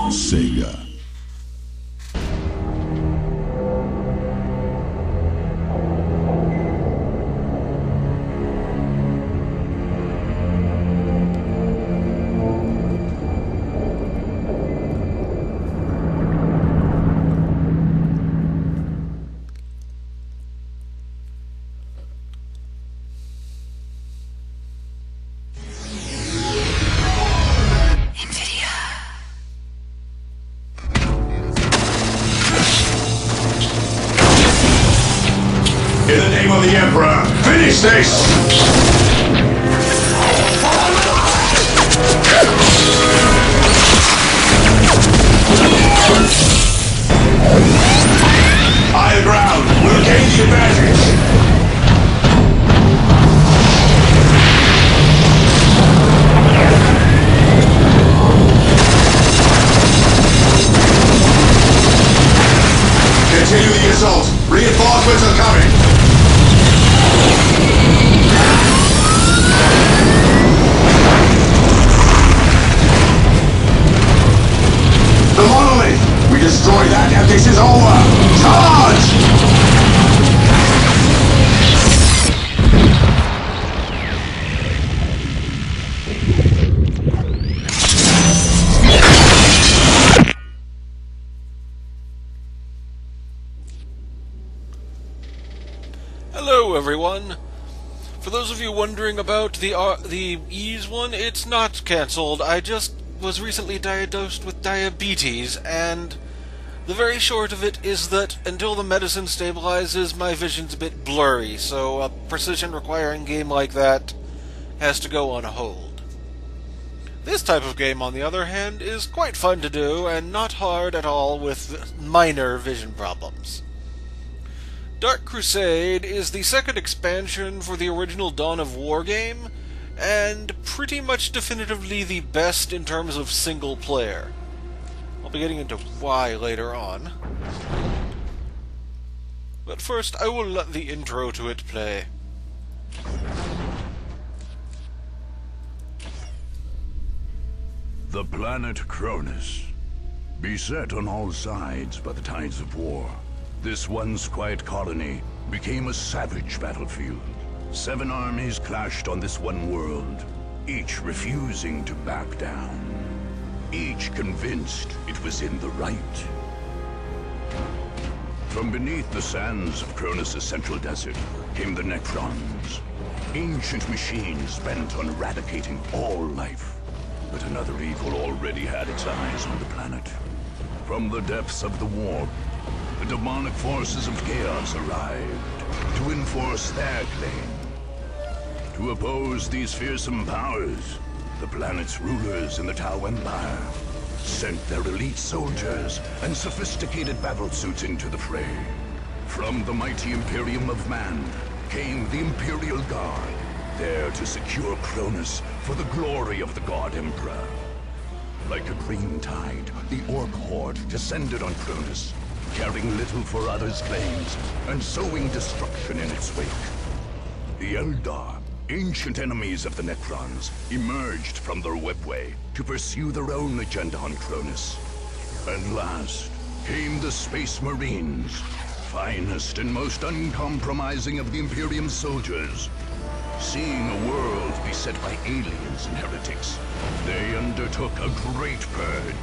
Sega. In the name of the Emperor, finish this! Higher ground, we'll gain the advantage! Continue the assault! Reinforcements are coming! The monolith! We destroy that and this is over! Charge! Hello everyone! For those of you wondering about the Ease one, it's not cancelled. I just was recently diagnosed with diabetes, and the very short of it is that until the medicine stabilizes, my vision's a bit blurry, so a precision-requiring game like that has to go on hold. This type of game, on the other hand, is quite fun to do, and not hard at all with minor vision problems. Dark Crusade is the second expansion for the original Dawn of War game, and pretty much definitively the best in terms of single player. I'll be getting into why later on. But first, I will let the intro to it play. The planet Greenest, beset on all sides by the tides of war, this once quiet colony became a savage battlefield. 7 armies clashed on this one world, each refusing to back down. Each convinced it was in the right. From beneath the sands of Cronus' central desert came the Necrons, ancient machines bent on eradicating all life. But another evil already had its eyes on the planet. From the depths of the warp, the demonic forces of chaos arrived to enforce their claim. To oppose these fearsome powers, the planet's rulers in the Tau Empire sent their elite soldiers and sophisticated battlesuits into the fray. From the mighty Imperium of Man came the Imperial Guard, there to secure Cronus for the glory of the God Emperor. Like a green tide, the Orc Horde descended on Cronus, caring little for others' claims and sowing destruction in its wake. The Eldar, ancient enemies of the Necrons, emerged from their webway to pursue their own agenda on Cronus. And last came the Space Marines, finest and most uncompromising of the Imperium's soldiers. Seeing a world beset by aliens and heretics, they undertook a great purge.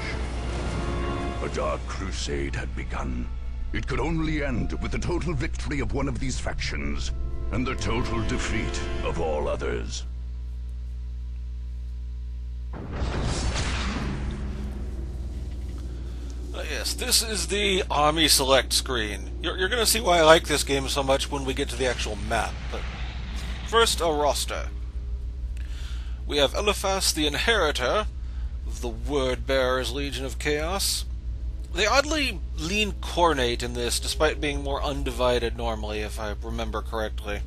A dark crusade had begun. It could only end with the total victory of one of these factions, and the total defeat of all others. Yes, this is the Army Select screen. You're going to see why I like this game so much when we get to the actual map, but first, a roster. We have Eliphas the Inheritor, of the Word-Bearer's Legion of Chaos. They oddly lean cornate in this, despite being more undivided normally, if I remember correctly.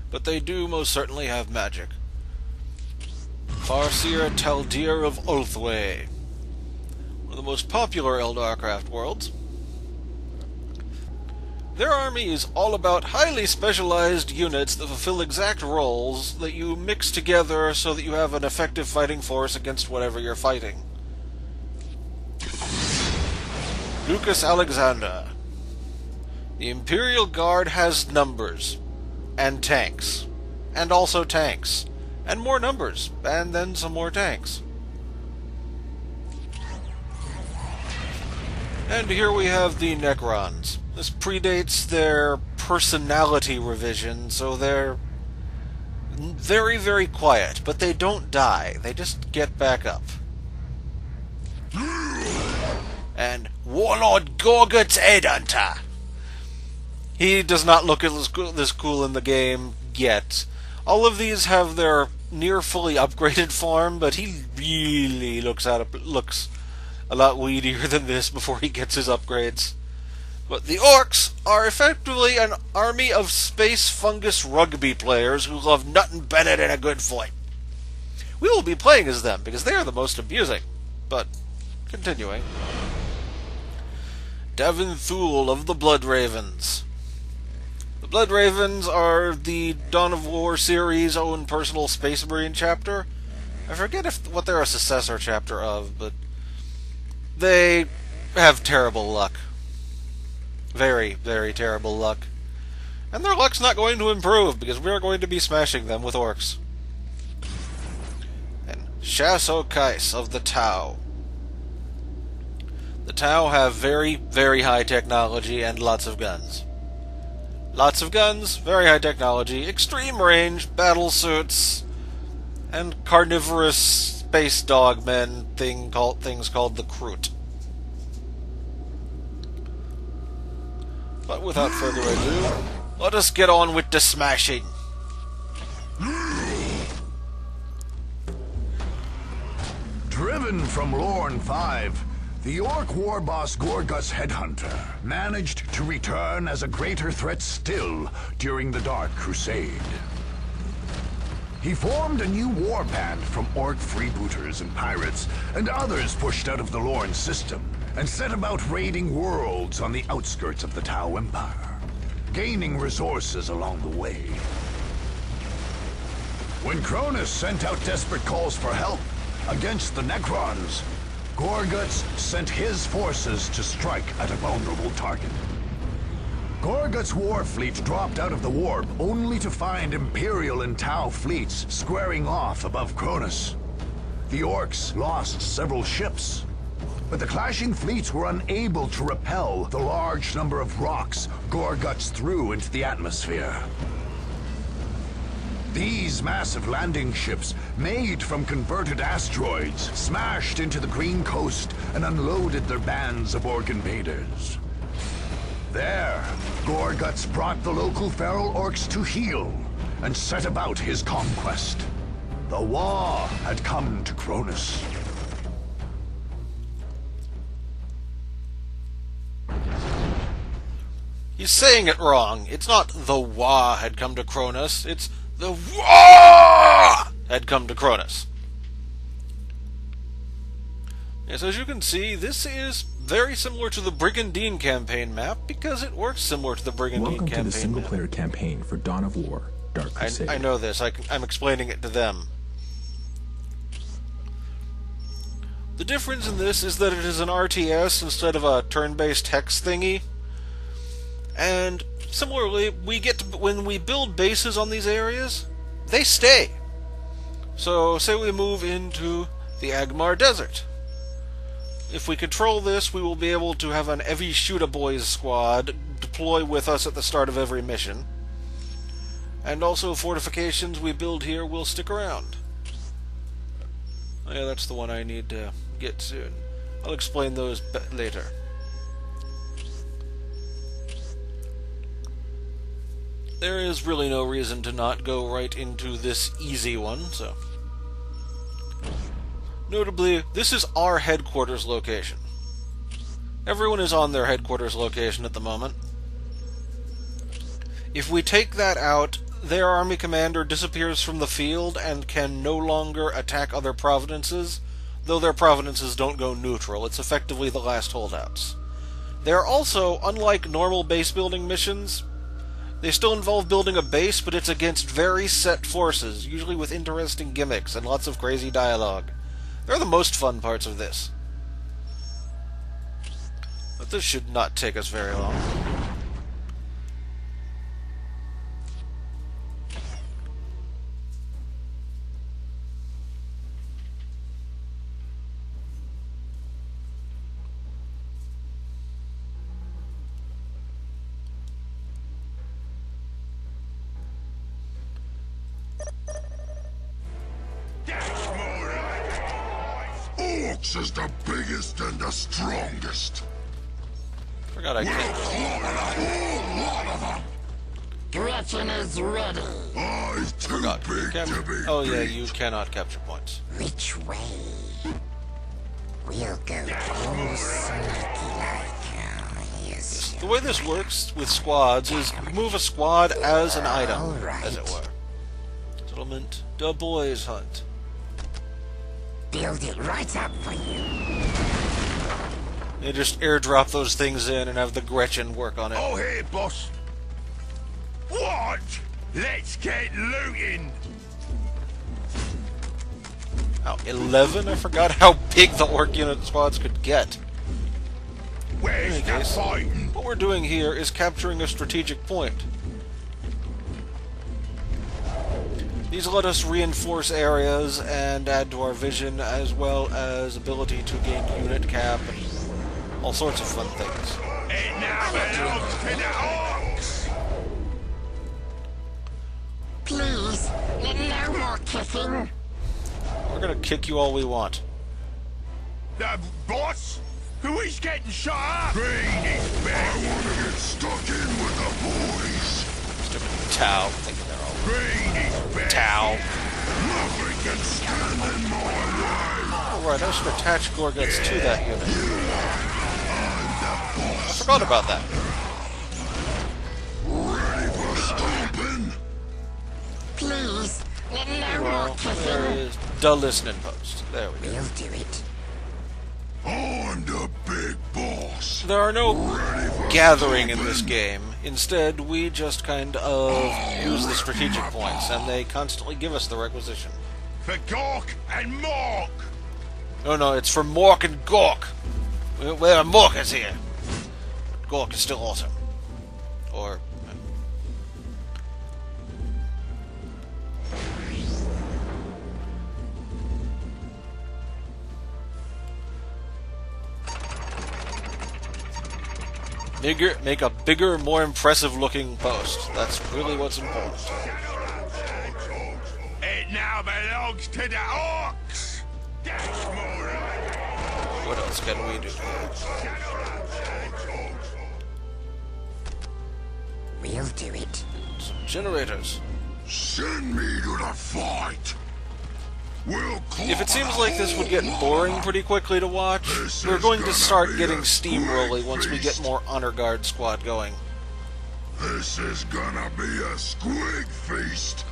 But they do most certainly have magic. Farseer Taldir of Ulthway, one of the most popular Eldarcraft worlds. Their army is all about highly specialized units that fulfill exact roles that you mix together so that you have an effective fighting force against whatever you're fighting. Lucas Alexander. The Imperial Guard has numbers, and tanks, and also tanks, and more numbers, and then some more tanks. And here we have the Necrons. This predates their personality revision, so they're very, very quiet, but they don't die. They just get back up. And Warlord Gorgut's Headhunter. He does not look this cool in the game yet. All of these have their near fully upgraded form, but he really looks a lot weedier than this before he gets his upgrades. But the Orcs are effectively an army of space fungus rugby players who love nothing better than a good fight. We will be playing as them because they are the most amusing. But, continuing. Davin Thule of the Blood Ravens. The Blood Ravens are the Dawn of War series' own personal Space Marine chapter. I forget what they're a successor chapter of, but they have terrible luck. Very, very terrible luck. And their luck's not going to improve, because we are going to be smashing them with orcs. And Shaso Kais of the Tau. The Tau have very, very high technology and lots of guns. Lots of guns, very high technology, extreme range, battle suits, and carnivorous space dogmen things called the Kroot. But without further ado, let us get on with the smashing. Driven from Lorne 5, the Orc war boss Gorgut's Headhunter managed to return as a greater threat still during the Dark Crusade. He formed a new war band from Orc freebooters and pirates and others pushed out of the Lorne system, and set about raiding worlds on the outskirts of the Tau Empire, gaining resources along the way. When Cronus sent out desperate calls for help against the Necrons, Gorguts sent his forces to strike at a vulnerable target. Gorgut's war fleet dropped out of the warp only to find Imperial and Tau fleets squaring off above Cronus. The Orcs lost several ships, but the clashing fleets were unable to repel the large number of rocks Gorguts threw into the atmosphere. These massive landing ships, made from converted asteroids, smashed into the Green Coast and unloaded their bands of Orc invaders. There, Gorguts brought the local feral orcs to heel and set about his conquest. The Wa had come to Cronus. He's saying it wrong. It's not the Wa had come to Cronus, it's the Wa had come to Cronus. Yes, as you can see, this is very similar to the Brigandine campaign map because it works similar to the Brigandine Welcome campaign to the single-player campaign for Dawn of War, Dark Crusade. I know this. I'm explaining it to them. The difference in this is that it is an RTS instead of a turn-based hex thingy. And similarly, when we build bases on these areas, they stay. So, say we move into the Agmar Desert. If we control this, we will be able to have an Evi Shoota Boys squad deploy with us at the start of every mission. And also, fortifications we build here will stick around. Oh yeah, that's the one I need to get soon. I'll explain those later. There is really no reason to not go right into this easy one, so... Notably, this is our headquarters location. Everyone is on their headquarters location at the moment. If we take that out, their army commander disappears from the field and can no longer attack other provinces, though their provinces don't go neutral. It's effectively the last holdouts. They are also, unlike normal base building missions, they still involve building a base, but it's against very set forces, usually with interesting gimmicks and lots of crazy dialogue. They're the most fun parts of this. But this should not take us very long. Orcs is the biggest and the strongest. Forgot I can't. Gretchen is ready. Eyes too Forgot. big to be Oh yeah, beat. you cannot capture points. Which way? We'll go all snaky like. Yes. The way this works with squads is you move a squad as an item, Alright. as it were. Settlement, the boys hunt. Build it right up for you. They just airdrop those things in and have the Gretchen work on it. Oh, here, boss. What? Let's get looting. Oh, 11? I forgot how big the orc unit squads could get. Where's In the any case, fighting? what we're doing here is capturing a strategic point. These let us reinforce areas and add to our vision, as well as ability to gain unit cap and all sorts of fun things. It now belongs to the orcs. Please, no more kicking. We're gonna kick you all we want. The boss? Who is getting shot up? Greenest back. I want to get stuck in with the boys. Stupid Tau, thinking they're all Greenest back. Tau. Nothing can stand in my way. Alright, I should attach Gorguts to that unit. I forgot about that. Ready for stomping? Please, no more Well, there kicking. is the listening post. There we go. We'll do it. I'm the big boss. There are no Ready for gathering in stomping? this game. Instead, we just kind of use the strategic points, and they constantly give us the requisition. For Gork and Mork. No, it's for Mork and Gork. Well, Mork is here. Gork is still awesome. Or... Make a bigger, more impressive looking post. That's really what's important. It now belongs to the orcs. That's more like it. What else can we do? We'll do it. Some generators. Send me to the fight. We'll If it seems like this would get boring pretty quickly to watch, we're going to start getting steamrolly once we get more Honor Guard squad going. This is gonna be a squig feast.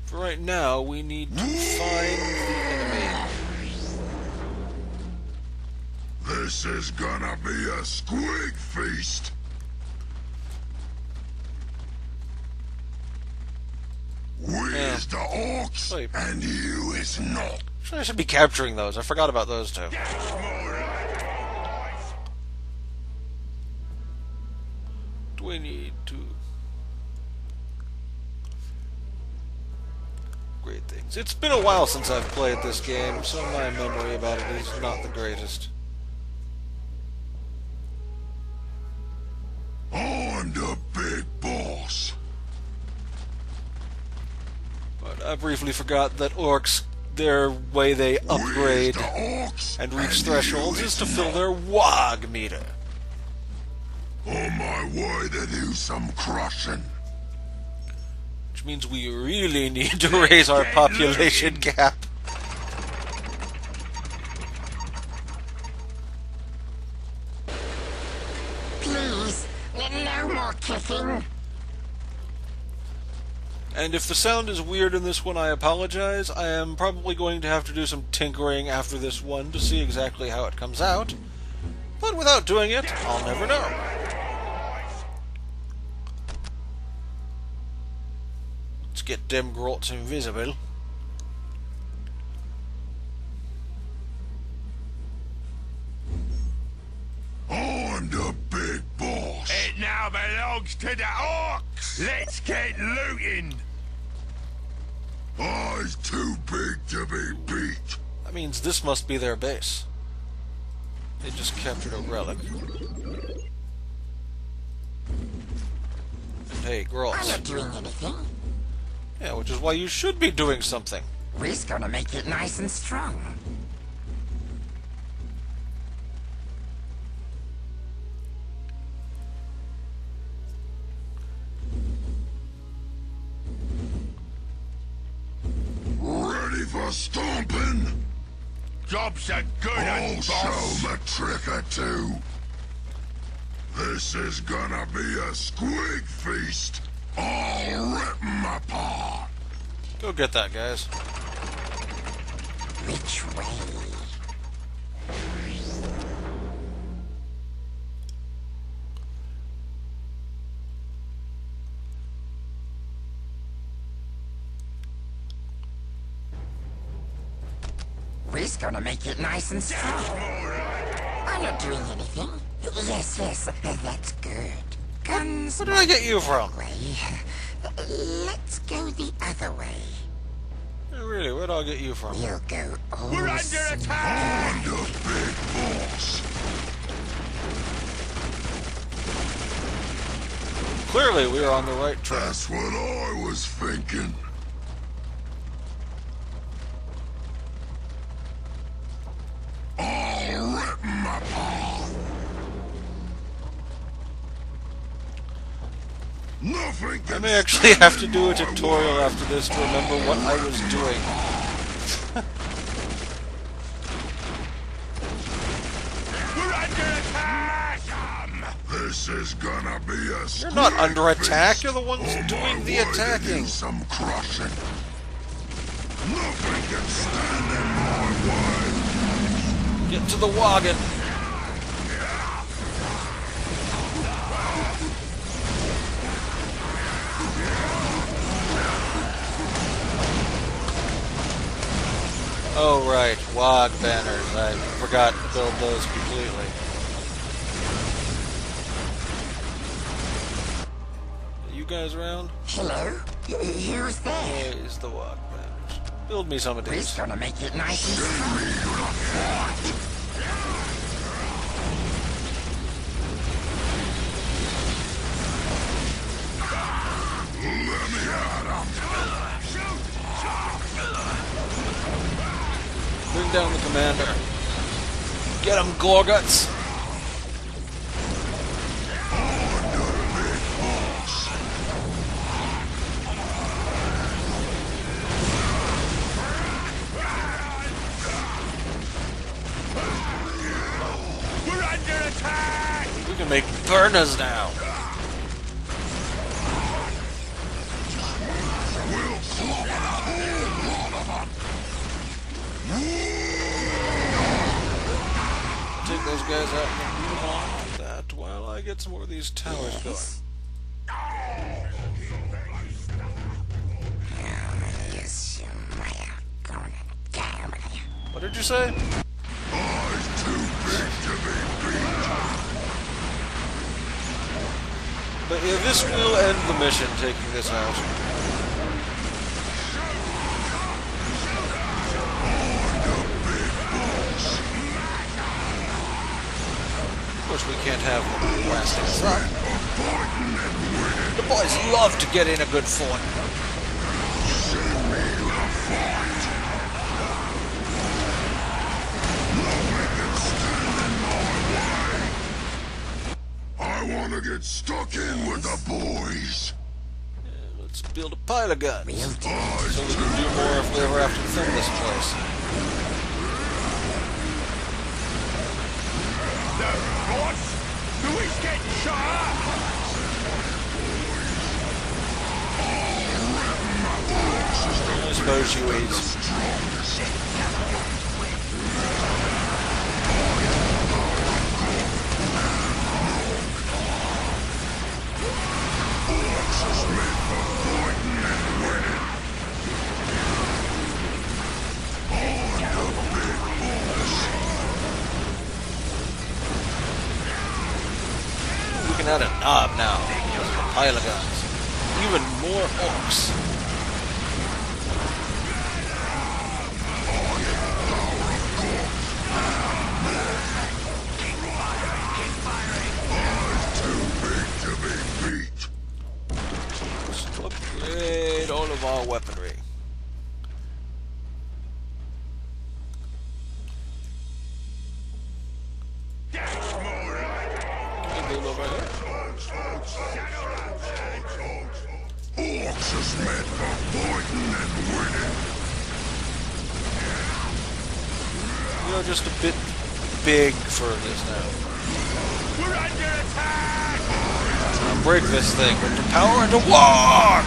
For right now, we need to find the enemy. This is gonna be a squig feast. Where's the orcs? Wait. And you is not. I should be capturing those. I forgot about those two. That's more like it. Do we need to upgrade things? It's been a while since I've played this game, so my memory about it is not the greatest. I'm the big boss. But I briefly forgot that orcs, their way they upgrade Where's the orcs? and reach you thresholds is to is fill not. their WOG meter. On my way to do some crushing. Which means we really need to raise our population cap. Please, no more kicking. And if the sound is weird in this one, I apologize. I am probably going to have to do some tinkering after this one to see exactly how it comes out. But without doing it, I'll never know. Let's get them grots invisible. belongs to the orcs. Let's get looting. I's too big to be beat. That means this must be their base. They just captured a relic. And hey, I'm girls. not doing anything. Yeah, which is why you should be doing something. We're gonna make it nice and strong. Ready for stomping? Job's a good I'll one, show boss. 'em a trick or two. This is gonna be a squig feast. I'll rip 'em apart. Go get that, guys. Which way? We're gonna make it nice and strong. I'm not doing anything. Yes, that's good. Guns Where did I get you from? way. Let's go the other way. Yeah, really, where did I get you from? We'll go all We're under smooth. attack. The big boss. Clearly, we are on the right track. That's what I was thinking. I'll rip 'em apart. Nothing I can may actually stand have to in do a my tutorial way. after this to remember what I was doing. We're under attack. This is gonna be a You're not squig under attack, feast. you're the ones On doing my the way to attacking. do some crushing. Nothing can stand in my way. Get to the wagon. Oh right, WOG banners. I forgot to build those completely. Are you guys around? Hello? Who's there? There's the WOG banners. Build me some of We're these. gonna make it nice and strong. Bring down the commander. Get him, Gorguts! We're under attack. We can make burners now. Take those guys out and move on with that while I get some more of these towers going. Yes, you might have gone down. What did you say? I's too big to be beat. But yeah, this will end the mission, taking this out. Of course, we can't have them blasting us up. The boys love to get in a good fort. I wanna get stuck in with the boys. Let's build a pile of guns, We'll do so we can do more if we ever have to defend this place. The boss? Who is getting shot? I suppose you eat. We can add a knob now. pile of guns. Even more orcs. Let's upgrade all of our weaponry. Orcs is meant for fighting and winning. You're just a bit big for this now. We're under attack! Now break this thing with the power into war!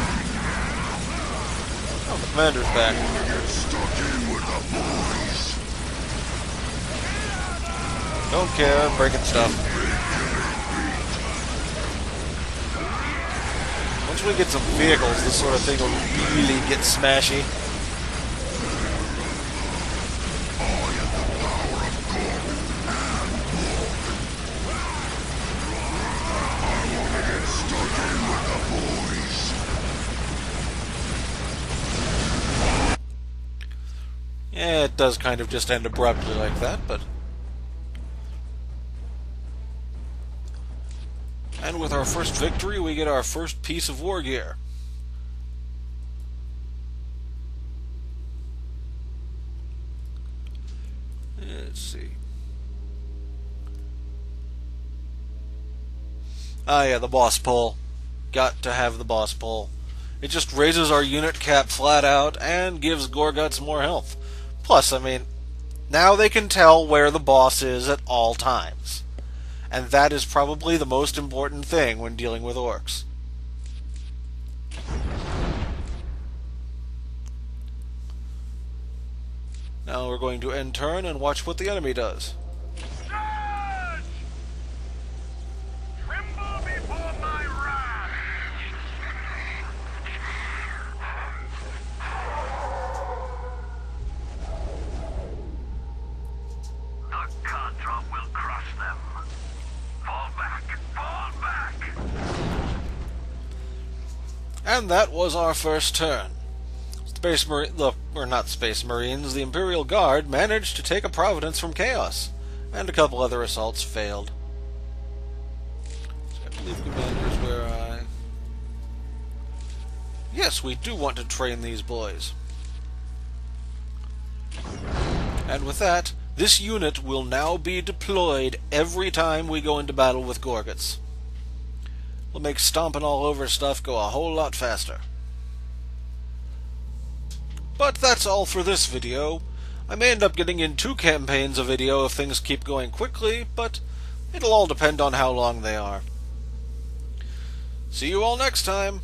Oh, the commander's back. Get stuck in with the boys. Don't care, I'm breaking stuff. Once we get some vehicles, this sort of thing will really get smashy. Yeah, it does kind of just end abruptly like that, but... And with our first victory, we get our first piece of war gear. Let's see. Ah, yeah, the boss pole. Got to have the boss pole. It just raises our unit cap flat out and gives Gorguts more health. Plus, I mean, now they can tell where the boss is at all times. And that is probably the most important thing when dealing with orcs. Now we're going to end turn and watch what the enemy does. Charge! Tremble before my wrath! The Contra will crush them. Fall back! Fall back! And that was our first turn. Space Marine, or not Space Marines, the Imperial Guard managed to take a Providence from Chaos, and a couple other assaults failed. So I believe commanders where I... Yes, we do want to train these boys. And with that, this unit will now be deployed every time we go into battle with Gorguts. Will make stomping all over stuff go a whole lot faster. But that's all for this video. I may end up getting in 2 campaigns a video if things keep going quickly, but it'll all depend on how long they are. See you all next time!